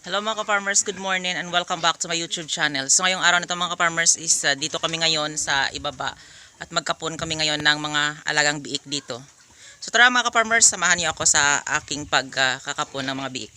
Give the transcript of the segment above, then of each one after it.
Hello mga ka-farmers, good morning and welcome back to my YouTube channel. So ngayong araw na ito mga ka-farmers is dito kami ngayon sa ibaba at magkapon kami ngayon ng mga alagang biik dito. So tara mga ka-farmers, samahan niyo ako sa aking pagkakapon ng mga biik.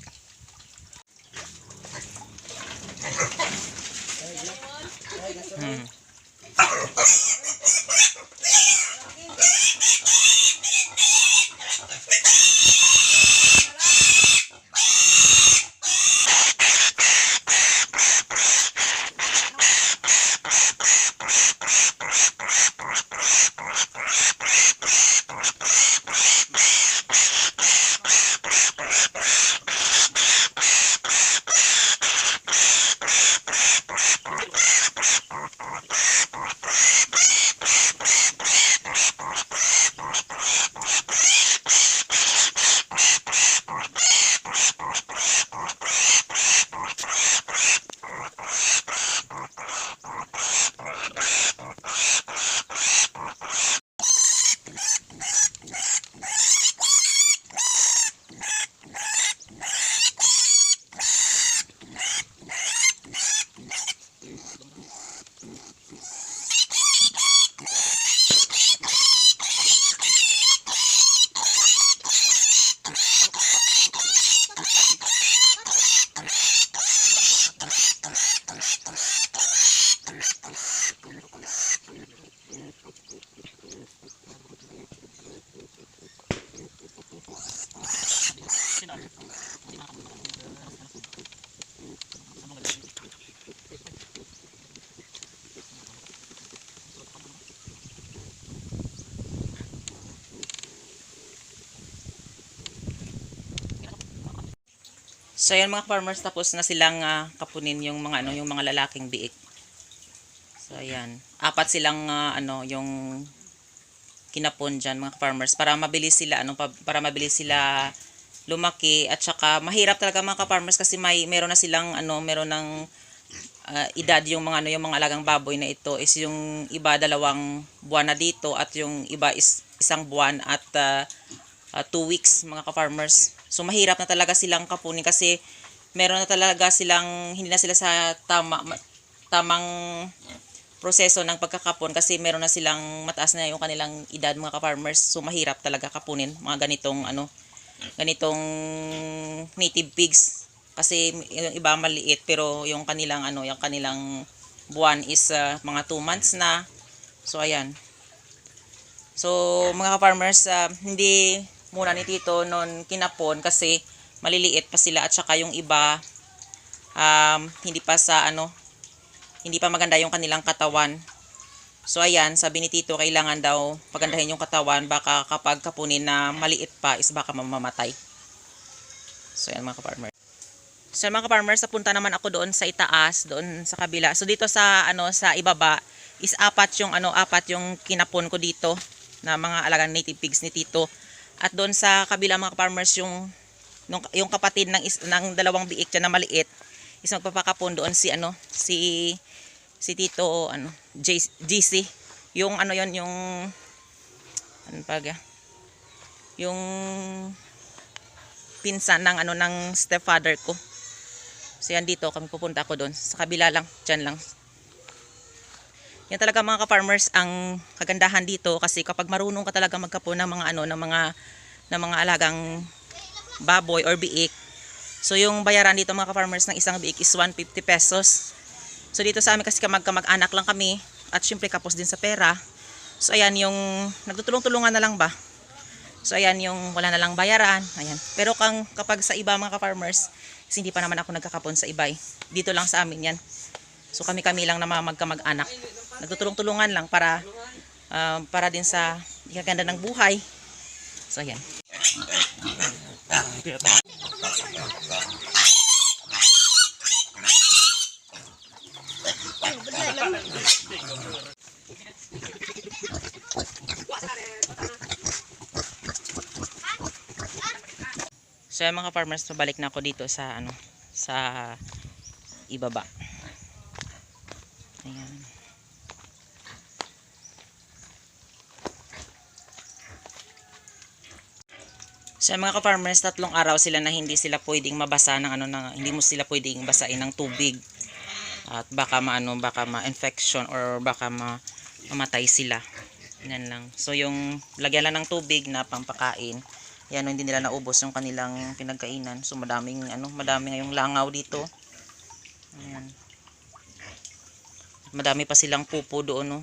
So yan mga farmers, tapos na silang kapunin yung mga yung mga lalaking biik. So ayan, apat silang yung kinapon diyan mga farmers para mabilis sila para mabilis sila lumaki at saka mahirap talaga mga farmers kasi meron na silang meron ng edad yung mga yung mga alagang baboy na ito is yung iba 2 buwan na dito at yung iba is 1 buwan at 2 weeks mga ka-farmers. So mahirap na talaga silang kapunin kasi meron na talaga silang hindi na sila sa tamang proseso ng pagkakapon kasi meron na silang mataas na yung kanilang edad mga ka-farmers. So mahirap talaga kapunin mga ganitong native pigs kasi yung iba maliit pero yung kanilang yung kanilang buwan is mga 2 months na. So ayan. So mga ka-farmers, hindi muna ni Tito noon kinapon kasi maliliit pa sila at saka yung iba hindi pa maganda yung kanilang katawan. So ayan, sabi ni Tito kailangan daw pagandahin yung katawan baka kapag kapunin na maliit pa is baka mamamatay. So ayan mga ka-farmers. So mga ka-farmers, napunta naman ako doon sa itaas, doon sa kabila. So dito sa sa ibaba is apat yung kinapon ko dito na mga alagang native pigs ni Tito. At doon sa kabila mga farmers yung kapatid ng 2 biik dyan na maliit is magpapakapon doon si Tito GC yung yung pinsan ng stepfather ko. So yan dito kami pupunta ako doon sa kabila lang, dyan lang. Yan talaga mga ka-farmers ang kagandahan dito kasi kapag marunong ka talaga magkapon ng mga ng mga alagang baboy or biik. So yung bayaran dito mga ka-farmers ng isang biik is 150 pesos. So dito sa amin kasi kamag-anak lang kami at syempre kapos din sa pera. So ayan yung nagtutulong-tulungan na lang ba. So ayan yung wala na lang bayaran. Ayan. Pero kapag sa iba mga ka-farmers, hindi pa naman ako nagkakapon sa iba. Dito lang sa amin yan. So kami lang na magkamag-anak. Nagtutulong-tulungan lang para din sa ikaganda ng buhay. So ayan. So ayan mga farmers, pabalik na ako dito sa sa ibaba. Ayan. Sa mga ka-farmers, 3 araw sila na hindi sila pwedeng mabasa ng ano, na hindi mo sila pwedeng basain ng tubig. At baka baka ma-infection or baka mamatay sila. Yan lang. So yung lagyan lang ng tubig na pampakain. Yan, hindi nila naubos yung kanilang pinagkainan. So madaming madami ngayong langaw dito. Ayan. Madami pa silang pupo doon, no.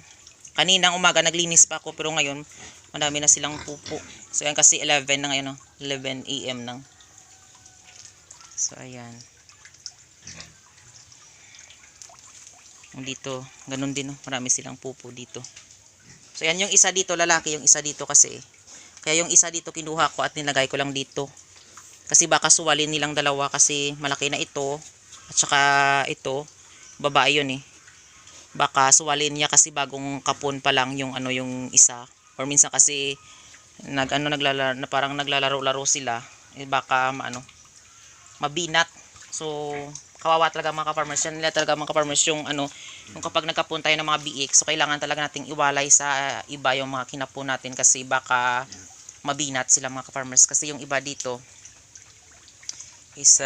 Kaninang umaga naglinis pa ako, pero ngayon madami na silang pupo. So yan, kasi 11 na ngayon, no. 11 AM nang. So ayan. Dito, ganun din, no. Marami silang pupo dito. So yan yung isa dito, lalaki, yung isa dito kasi. Kaya yung isa dito kinuha ko at nilagay ko lang dito. Kasi baka suwalin nilang dalawa kasi malaki na ito. At saka ito, babae yun eh. Baka suwalin niya kasi bagong kapon pa lang yung yung isa. Or minsan kasi naglalaro, na parang naglalaro-laro sila. Eh baka mabinat. So kawawa talaga mga ka-farmers. Yan nila talaga mga ka-farmers yung yung kapag nagkapon tayo ng mga biik. So kailangan talaga nating iwalay sa iba yung mga kinapon natin kasi baka mabinat sila mga ka-farmers. Kasi yung iba dito is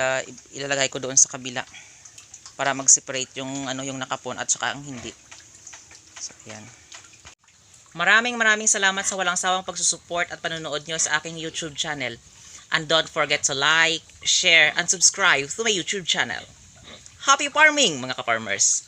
ilalagay ko doon sa kabila para mag-separate yung yung nakapon at saka ang hindi. So yan. Maraming salamat sa walang sawang pagsusuport at panonood nyo sa aking YouTube channel. And don't forget to like, share, and subscribe to my YouTube channel. Happy farming mga ka-farmers!